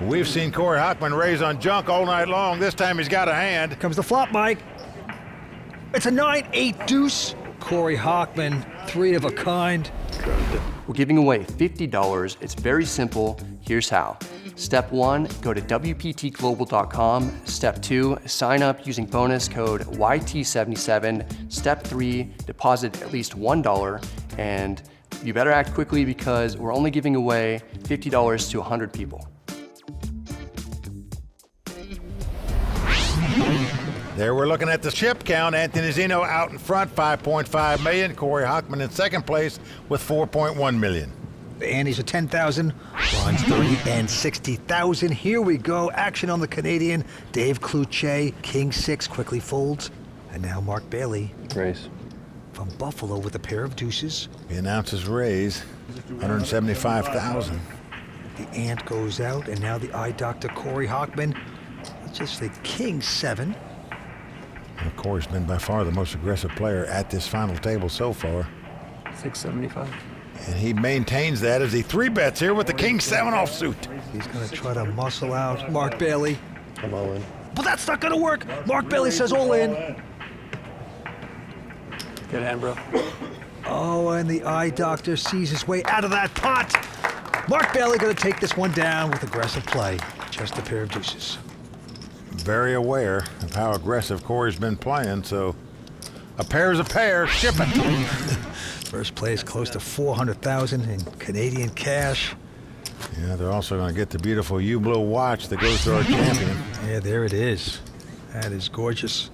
We've seen Corey Hochman raise on junk all night long. This time he's got a hand. Comes the flop, Mike. It's a 9-8 deuce. Corey Hochman, 3 of a kind. We're giving away $50. It's very simple. Here's how. Step 1, go to WPTglobal.com. Step 2, sign up using bonus code YT77. Step 3, deposit at least $1. And you better act quickly because we're only giving away $50 to 100 people. There we're looking at the chip count. Anthony Zino out in front, 5.5 million. Corey Hochman in second place with 4.1 million. The Andes are 10,000, Ron's 30 and 60,000. Here we go. Action on the Canadian. Dave Cloutier, King 6 quickly folds. And now Mark Bailey. Raise. From Buffalo with a pair of deuces. He announces raise, 175,000. The ant goes out, and now the eye doctor Corey Hochman. Just the King 7. Of course, been by far the most aggressive player at this final table so far. 675. And he maintains that as he 3-bets here with the King 7 offsuit. He's going to try to muscle out Mark Bailey. I'm all in. But that's not going to work. Mark Bailey says all in. Good hand, bro. Oh, and the eye doctor sees his way out of that pot. Mark Bailey going to take this one down with aggressive play. Just a pair of deuces. Very aware of how aggressive Corey's been playing, so a pair's a pair, ship it. First place close to 400,000 in Canadian cash. Yeah, they're also going to get the beautiful Hublot watch that goes to our champion. Yeah, there it is. That is gorgeous.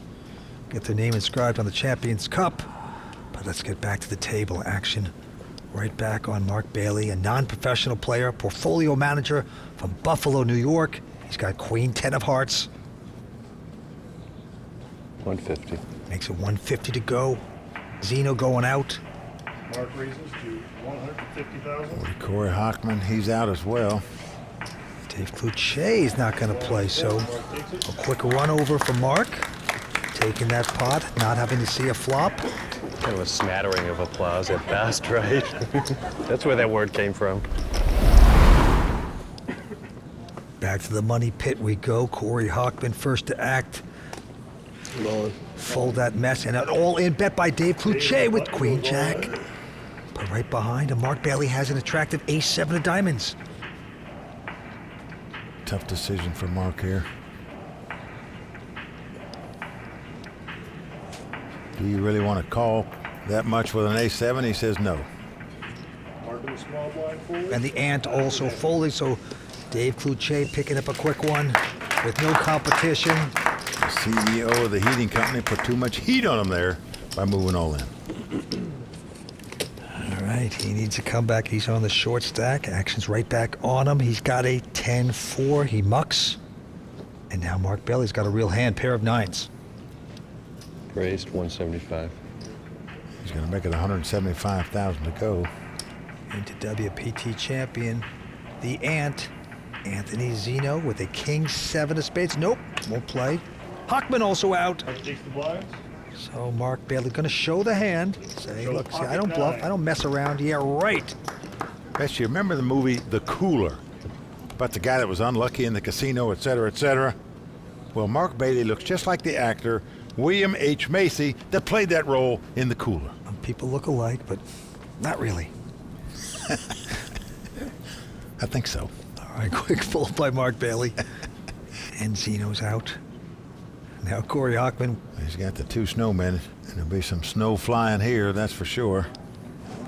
Get their name inscribed on the Champions Cup. But let's get back to the table action. Right back on Mark Bailey, a non-professional player, portfolio manager from Buffalo, New York. He's got Queen 10 of hearts. 150. Makes it 150 to go. Zino going out. Mark raises to 150,000. Corey Hochman, he's out as well. Dave Cloutier is not going to play, so a quick run over for Mark. Taking that pot, not having to see a flop. Kind of a smattering of applause at best, right? That's where that word came from. Back to the money pit we go. Corey Hochman first to act. Fold that mess, and an all-in bet by Dave Cloutier with Queen Jack. But right behind him, Mark Bailey has an attractive ace-7 of diamonds. Tough decision for Mark here. Do you really want to call that much with an ace-7? He says no. Mark with a small blind forward. And the ant also folding, so Dave Cloutier picking up a quick one with no competition. The CEO of the heating company put too much heat on him there by moving all in. All right, he needs to come back. He's on the short stack. Action's right back on him. He's got a 10-4. He mucks. And now Mark Bailey's got a real hand, pair of 9s. Raised 175. He's going to make it 175,000 to go. Into WPT champion, the ant, Anthony Zino with a King 7 of spades. Nope, won't play. Hochman also out. Mark takes the blinds. So Mark Bailey going to show the hand. Say, look, see, I don't bluff. I don't mess around. Yeah, right. Bet you remember the movie The Cooler, about the guy that was unlucky in the casino, etc., etc.? Well, Mark Bailey looks just like the actor William H. Macy that played that role in The Cooler. People look alike, but not really. I think so. All right, quick fold by Mark Bailey. And Zino's out. Now Corey Hochman. He's got the 2 snowmen, and there'll be some snow flying here, that's for sure.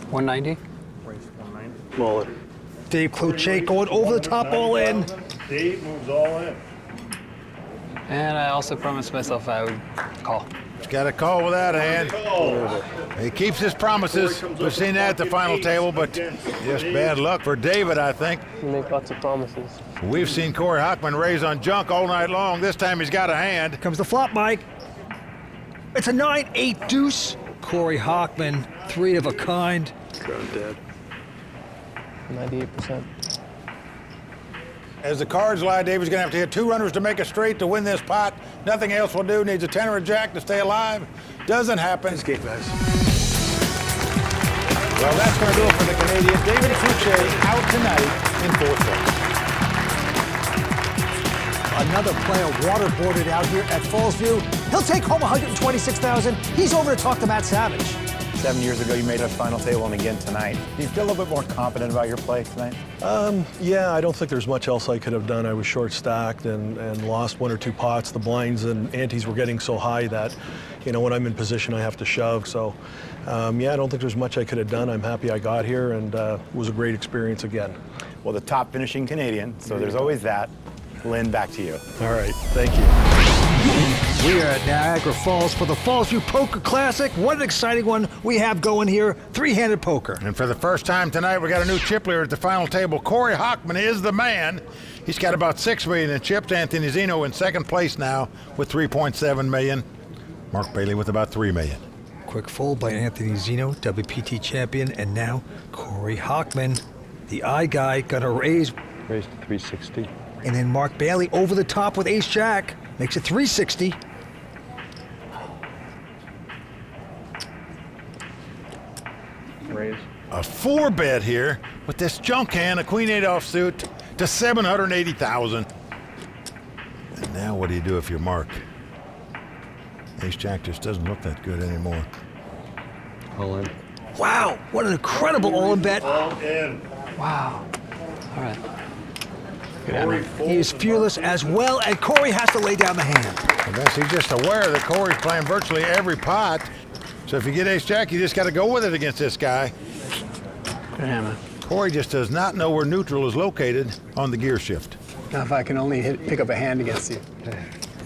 190. Raise 190. Smaller. Dave Cloutier going over the top, all in. Dave moves all in. And I also promised myself I would call. He's got a call with that hand. He keeps his promises. We've seen that at the final table, but just bad luck for David, I think. You make lots of promises. We've seen Corey Hochman raise on junk all night long. This time he's got a hand. Comes the flop, Mike. It's a 9-8 deuce. Corey Hochman, 3 of a kind. Drone dead. 98%. As the cards lie, David's going to have to hit 2 runners to make a straight to win this pot. Nothing else will do. Needs a 10 or a jack to stay alive. Doesn't happen. Escape, guys. Well, that's going to do it for the Canadian. David Cloutier out tonight in 4th place. another player waterboarded out here at Fallsview. He'll take home $126,000. He's over to talk to Matt Savage. 7 years ago, you made a final table, and again tonight. Do you feel a little bit more confident about your play tonight? Yeah, I don't think there's much else I could have done. I was short-stacked and lost 1 or 2 pots. The blinds and antes were getting so high that, you know, when I'm in position, I have to shove. So, yeah, I don't think there's much I could have done. I'm happy I got here, and it was a great experience again. Well, the top finishing Canadian, so there's always that. Lynn, back to you. All right, thank you. We are at Niagara Falls for the Fallsview Poker Classic. What an exciting one we have going here. Three-handed poker. And for the first time tonight, we got a new chip leader at the final table. Corey Hochman is the man. He's got about $6 million in chips. Anthony Zino in second place now with $3.7 million. Mark Bailey with about $3 million. Quick fold by Anthony Zino, WPT champion, and now Corey Hochman, the eye guy, gonna raise. Raised to 360. And then Mark Bailey over the top with ace-jack, makes it 360. Raise. A 4-bet here with this junk hand, a queen-8 offsuit to $780,000. And now what do you do if you're Mark? Ace-jack just doesn't look that good anymore. All in. Wow, what an incredible all-in bet. All in. Wow. All right. Corey He is fearless as well, and Corey has to lay down the hand. I guess he's just aware that Corey's playing virtually every pot. So if you get ace-jack, you just got to go with it against this guy. Good hammer. Corey just does not know where neutral is located on the gear shift. Now if I can only pick up a hand against you,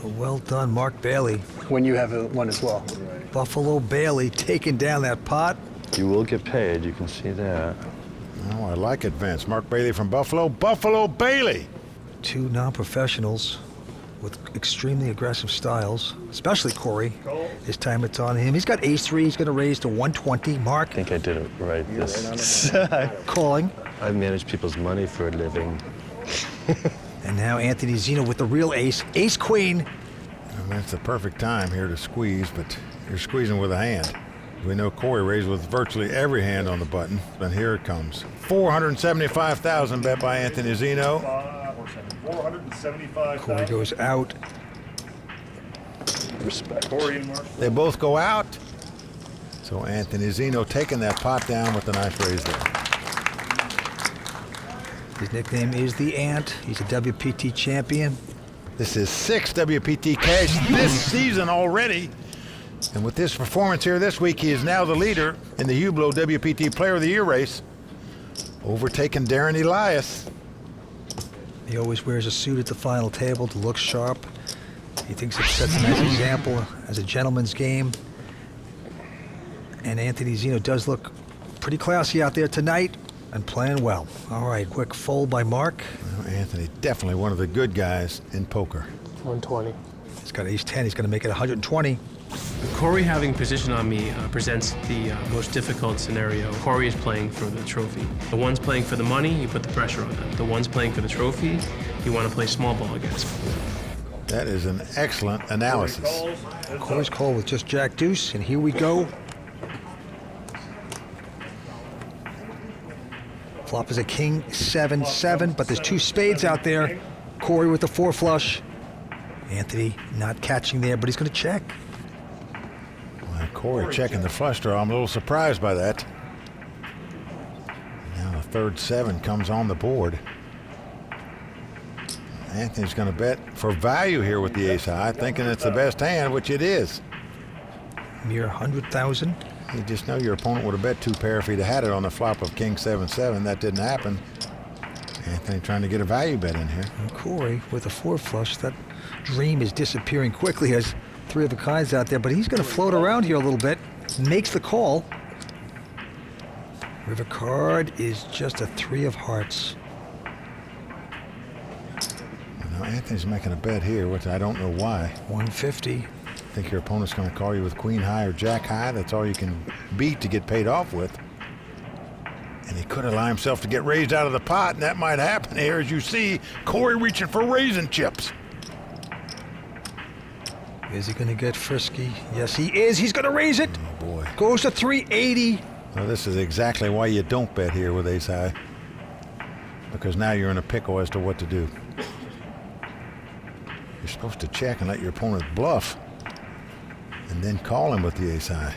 Well done, Mark Bailey. when you have one as well. Buffalo Bailey taking down that pot. You will get paid, you can see that. Oh, I like it, Vince. Mark Bailey from Buffalo. Buffalo Bailey! 2 non-professionals with extremely aggressive styles, especially Corey. This time it's on him. He's got ace-3. He's going to raise to 120. Mark I think I did it right this. calling. I manage people's money for a living. And now Anthony Zino with the real ace. Ace-queen. And that's the perfect time here to squeeze, but you're squeezing with a hand. We know Corey raised with virtually every hand on the button, and here it comes. $475,000 bet by Anthony Zino. 475. Corey goes out. Respect. Corey and Mark. They both go out. So Anthony Zino taking that pot down with a nice raise there. His nickname is the Ant. He's a WPT champion. This is 6 WPT cash this season already. And with this performance here this week, he is now the leader in the Hublot WPT Player of the Year race, overtaking Darren Elias. He always wears a suit at the final table to look sharp. He thinks it sets a nice example as a gentleman's game. And Anthony Zino does look pretty classy out there tonight and playing well. All right, quick fold by Mark. Well, Anthony, definitely one of the good guys in poker. 120. He's got ace-10. He's going to make it 120. Corey having position on me presents the most difficult scenario. Corey is playing for the trophy. The ones playing for the money, you put the pressure on them. The ones playing for the trophy, you want to play small ball against. That is an excellent analysis. Corey's call with just jack deuce, and here we go. Flop is a king 7-7, but there's 2 spades out there. Corey with the 4 flush. Anthony not catching there, but he's going to check. Well, Corey checking the flush draw. I'm a little surprised by that. Now the third 7 comes on the board. Anthony's going to bet for value here with the ace high, thinking it's the best hand, which it is. Mere 100,000. You just know your opponent would have bet 2 pair if he'd have had it on the flop of king 7-7. That didn't happen. Anthony trying to get a value bet in here. And Corey with a 4 flush. That dream is disappearing quickly. Has 3 of a kinds out there, but he's going to float around here a little bit. Makes the call. River card is just a 3 of hearts. Now Anthony's making a bet here, which I don't know why. 150. I think your opponent's going to call you with queen high or jack high. That's all you can beat to get paid off with. And he could allow himself to get raised out of the pot, and that might happen here. As you see, Corey reaching for raising chips. Is he going to get frisky? Yes, he is. He's going to raise it. Oh, boy. Goes to 380. Well, this is exactly why you don't bet here with ace high. Because now you're in a pickle as to what to do. You're supposed to check and let your opponent bluff, and then call him with the ace high.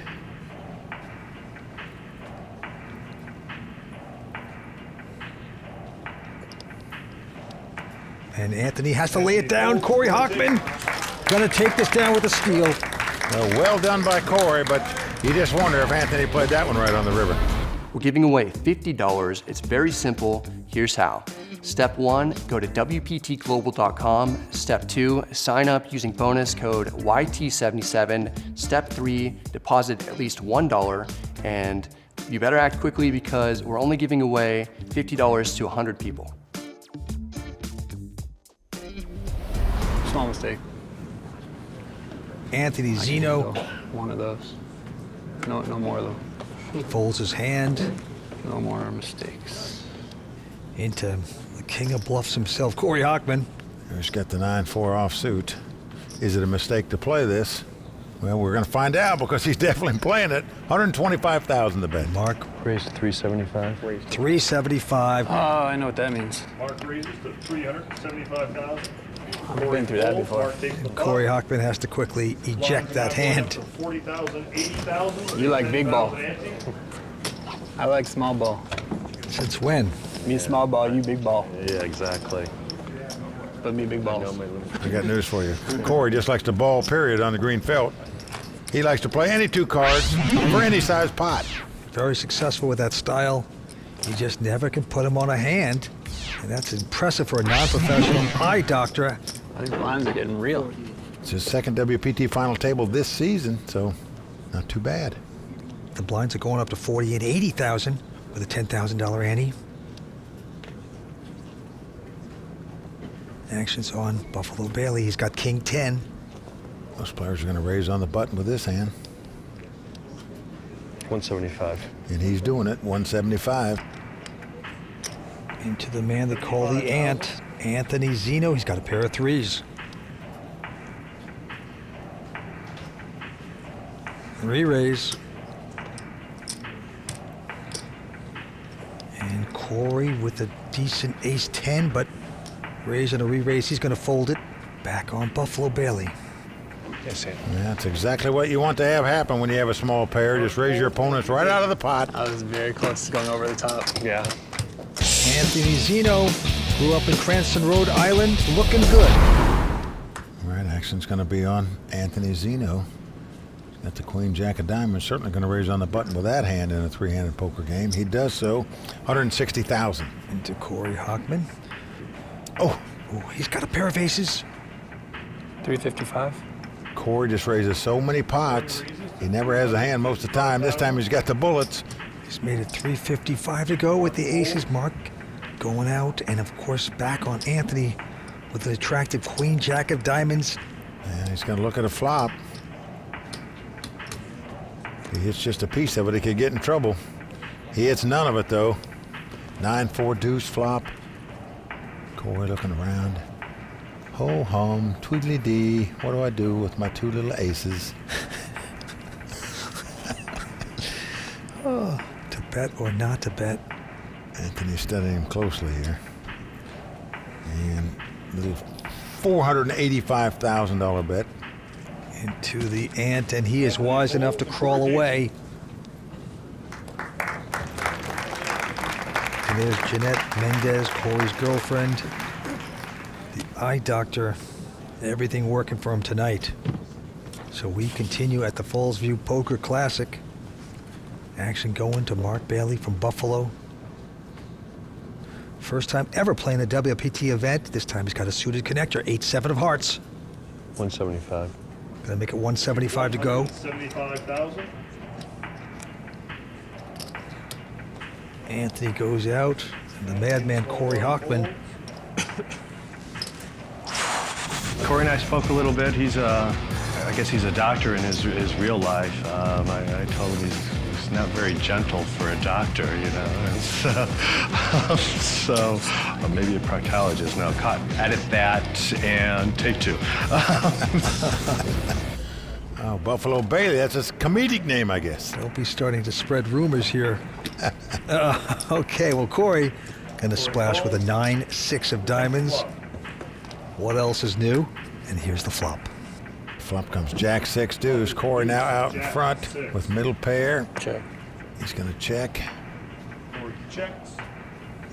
And Anthony has to lay it down. Corey Hochman gonna take this down with a steal. Well done by Corey, but you just wonder if Anthony played that one right on the river. We're giving away $50. It's very simple. Here's how. Step 1, go to WPTglobal.com. Step 2, sign up using bonus code YT77. Step 3, deposit at least $1. And you better act quickly because we're only giving away $50 to 100 people. Small mistake. Anthony Zino One of those. No more of them. folds his hand No more mistakes. into the king of bluffs himself, Corey Hochman. He's got the 9-4 offsuit. Is it a mistake to play this? Well, we're going to find out because he's definitely playing it. $125,000 to bet. Mark, Raised to 375. 375. Oh, I know what that means. Mark raises to 375,000. I've been through that before. Mark takes the Corey flop. Hochman has to quickly eject that hand. 40,000, 80,000. You like big ball. 10,000 ante. I like small ball. Since when? Me small ball, you big ball. Yeah, exactly. But me big balls. I got news for you. Corey just likes to ball, period, on the green felt. He likes to play any two cards for any size pot. Very successful with that style. You just never can put him on a hand. And that's impressive for a non-professional eye doctor. I think lines are getting real. It's his second WPT final table this season, so not too bad. The blinds are going up to 40 and 80,000 with a $10,000 ante. Action's on Buffalo Bailey. He's got King 10. Most players are going to raise on the button with this hand, 175. and he's doing it, 175. Into the man they call the Ant, Anthony Zino. He's got a pair of threes. Re-raise. And Corey with a decent ace-10, but raise and a re-raise. He's going to fold it back on Buffalo Bailey. Yes, sir. That's exactly what you want to have happen when you have a small pair. Just raise your opponents right out of the pot. I was very close to going over the top. Yeah. Anthony Zino grew up in Cranston, Rhode Island, looking good. All right, action's going to be on Anthony Zino. Got the Queen Jack of Diamonds. Certainly going to raise on the button with that hand in a three-handed poker game. He does so. 160,000. Into Corey Hochman. Oh, He's got a pair of aces. 355. Corey just raises so many pots. He never has a hand most of the time. This time he's got the bullets. He's made it 355 to go with the aces. Mark going out, and of course back on Anthony with an attractive Queen Jack of Diamonds. And he's going to look at a flop. If he hits just a piece of it, he could get in trouble. He hits none of it, though. 9-4 deuce flop. Corey looking around. Ho-hum, tweedly-dee. What do I do with my two little aces? To bet or not to bet. Anthony's studying him closely here. And little $485,000 bet. Into the Ant, and he is wise enough to crawl away. And there's Jeanette Mendez, Corey's girlfriend. The eye doctor. Everything working for him tonight. So we continue at the Fallsview Poker Classic. Action going to Mark Bailey from Buffalo. First time ever playing a WPT event. This time he's got a suited connector, 8-7 of hearts. 175. Gonna make it 175 to go. 75,000. Anthony goes out, and the madman Corey Hochman. Corey and I spoke a little bit. I guess he's a doctor in his real life. I told him he's not very gentle for a doctor, you know. And so maybe a proctologist. No, cut. Edit that and take two. Oh, Buffalo Bailey. That's a comedic name, I guess. Don't be starting to spread rumors here. Okay, well, Corey gonna splash with a 9-6 of diamonds. What else is new? And here's the flop. Flop comes Jack 6 deuce. Corey now out in front with middle pair. Check. He's going to check. Corey checks.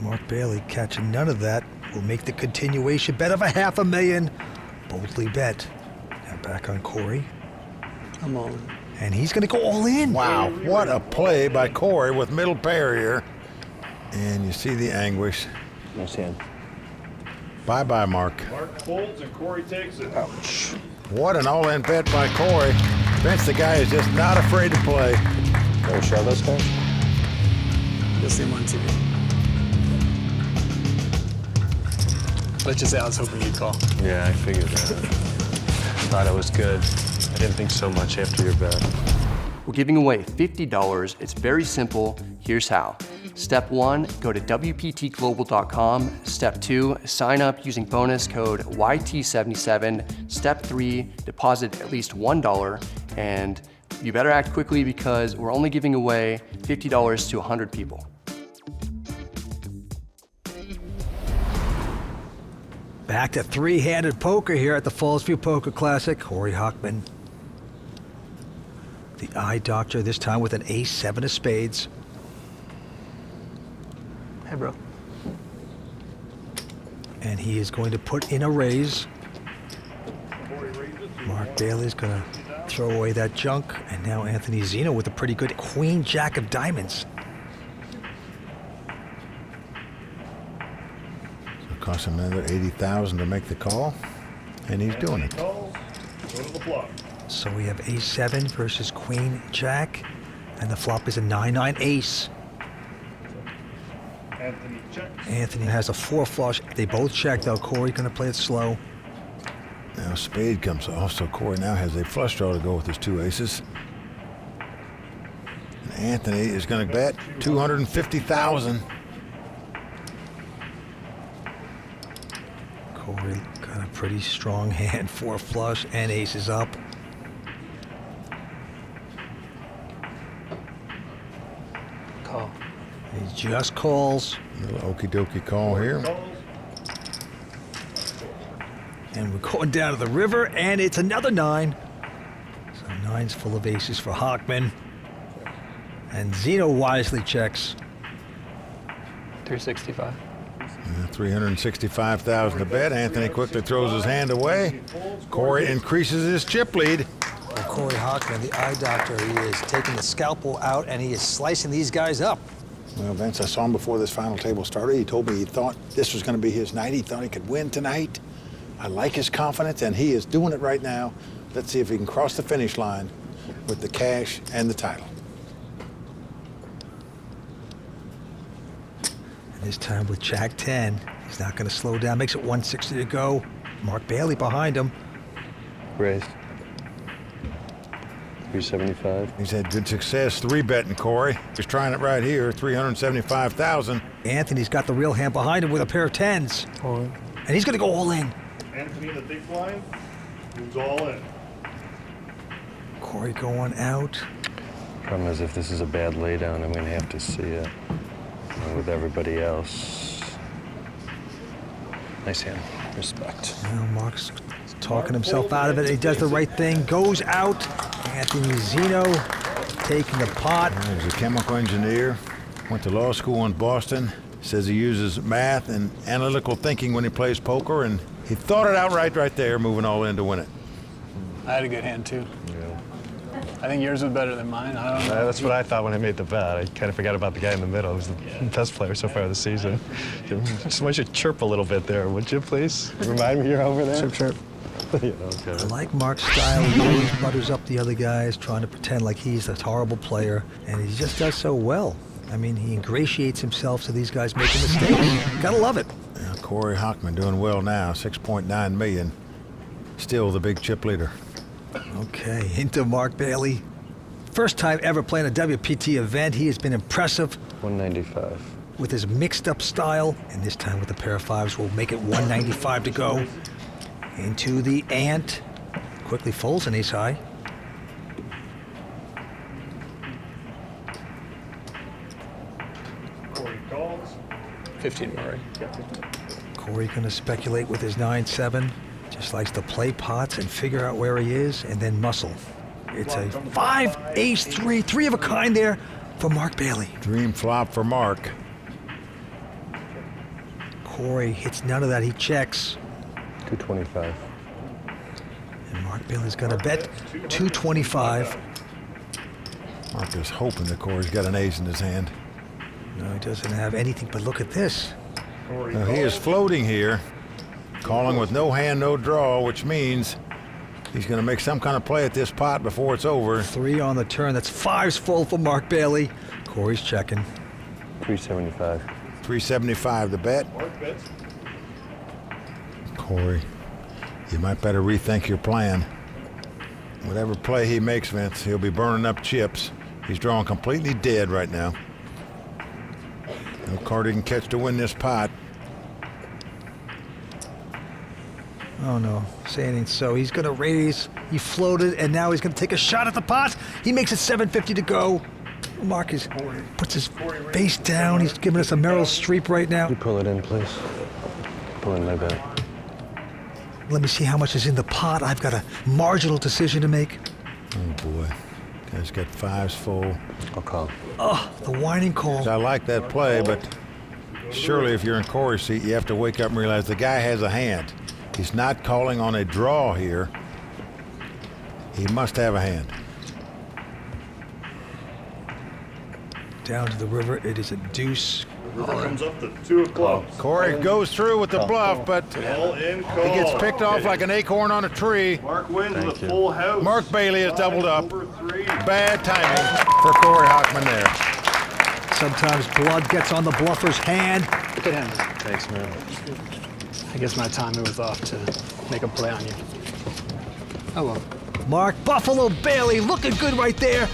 Mark Bailey catching none of that will make the continuation bet of $500,000. Boldly bet. Now back on Corey. I'm on. And he's going to go all in. Wow, what a play by Corey with middle pair here. And you see the anguish. Nice hand. Bye-bye, Mark. Mark folds and Corey takes it. Ouch. What an all-in bet by Corey. Vince, the guy is just not afraid to play. Can we show those guys? You'll see him on TV. Let's just say I was hoping you'd call. Yeah, I figured that. Thought it was good. I didn't think so much after your bet. We're giving away $50. It's very simple. Here's how. Step 1, go to WPTglobal.com. Step 2, sign up using bonus code YT77. Step 3, deposit at least $1. And you better act quickly because we're only giving away $50 to 100 people. Back to three-handed poker here at the Fallsview Poker Classic. Corey Hochman, the eye doctor, this time with an ace-7 of spades. Hey, bro. And he is going to put in a raise. Mark Bailey's going to throw away that junk. And now Anthony Zino with a pretty good queen jack of diamonds. It'll cost him another $80,000 to make the call, and he's doing it. Calls, go to the flop. So we have ace-7 versus queen jack. And the flop is a 9-9 ace. Anthony checks. Anthony has a 4 flush. They both check though. Corey going to play it slow. Now spade comes off, so Corey now has a flush draw to go with his 2 aces. And Anthony is going to bet $250,000. Corey got a pretty strong hand, 4 flush and aces up. Call. He just calls. Little okie dokie call here. Calls. And we're going down to the river, and it's another 9. So 9's full of aces for Hochman. And Zino wisely checks. 365. $365,000 to bet. Anthony quickly throws his hand away. Corey increases his chip lead. Well, Corey Hochman, the eye doctor, he is taking the scalpel out, and he is slicing these guys up. Well, Vince, I saw him before this final table started. He told me he thought this was going to be his night. He thought he could win tonight. I like his confidence, and he is doing it right now. Let's see if he can cross the finish line with the cash and the title. And this time with Jack 10, he's not going to slow down. Makes it 160 to go. Mark Bailey behind him. Raised. 375. He's had good success 3-betting Corey. He's trying it right here, $375,000. Anthony's got the real hand behind him with a pair of 10s. And he's going to go all in. Anthony in the big blind moves all in. Corey going out. Problem is, if this is a bad laydown, I'm going to have to see it with everybody else. Nice hand. Respect. Now Mark's talking himself out of it. He does the right thing. Goes out. Anthony Zino taking the pot. He's a chemical engineer. Went to law school in Boston. Says he uses math and analytical thinking when he plays poker, and he thought it out right there, moving all in to win it. I had a good hand, too. Yeah. I think yours was better than mine. I don't know. That's what I thought when I made the bet. I kind of forgot about the guy in the middle. He's the best player so far this season. Just want you to chirp a little bit there, would you, please? Remind me you're over there. Chirp, chirp. Yeah, okay. I like Mark's style. He always butters up the other guys, trying to pretend like he's a horrible player, and he just does so well. I mean, he ingratiates himself to these guys making mistakes. Gotta love it. Now, Corey Hochman doing well now, $6.9 million. Still the big chip leader. Okay, into Mark Bailey. First time ever playing a WPT event. He has been impressive 195. with his mixed-up style, and this time with a pair of 5s will make it 195 to go. Into the ant. Quickly folds an ace high. Corey calls. 15 Murray. Corey gonna speculate with his 9-7. Just likes to play pots and figure out where he is and then muscle. It's a 5, ace, 3, 3 of a kind there for Mark Bailey. Dream flop for Mark. Corey hits none of that. He checks. 225. And Mark Bailey's going to bet 225. Mark is hoping that Corey's got an ace in his hand. No, he doesn't have anything, but look at this. Now, he is floating here, calling with no hand, no draw, which means he's going to make some kind of play at this pot before it's over. 3 on the turn. That's 5's full for Mark Bailey. Corey's checking. 375. 375 the bet. Mark bets. Corey, you might better rethink your plan. Whatever play he makes, Vince, he'll be burning up chips. He's drawing completely dead right now. No card he can catch to win this pot. Oh no, saying ain't so. He's gonna raise. He floated, and now he's gonna take a shot at the pot. He makes it 750 to go. Marcus puts his face down. He's giving us a Meryl Streep right now. You pull it in, please. Pull in my bet. Let me see how much is in the pot. I've got a marginal decision to make. Oh boy, guy's got 5s full. I'll call. Oh, the whining call. I like that play, but surely if you're in Corey's seat, you have to wake up and realize the guy has a hand. He's not calling on a draw here. He must have a hand. Down to the river, it is a deuce. River comes up to 2 of clubs. Corey goes through with the bluff, but All in, call. he gets picked off like an acorn on a tree. Mark wins with a full house. Mark Bailey has doubled up. Over 3. Bad timing for Corey Hochman there. Sometimes blood gets on the bluffer's hand. Good hand. Thanks, man. I guess my timing was off to make a play on you. Oh well. Mark Buffalo Bailey looking good right there.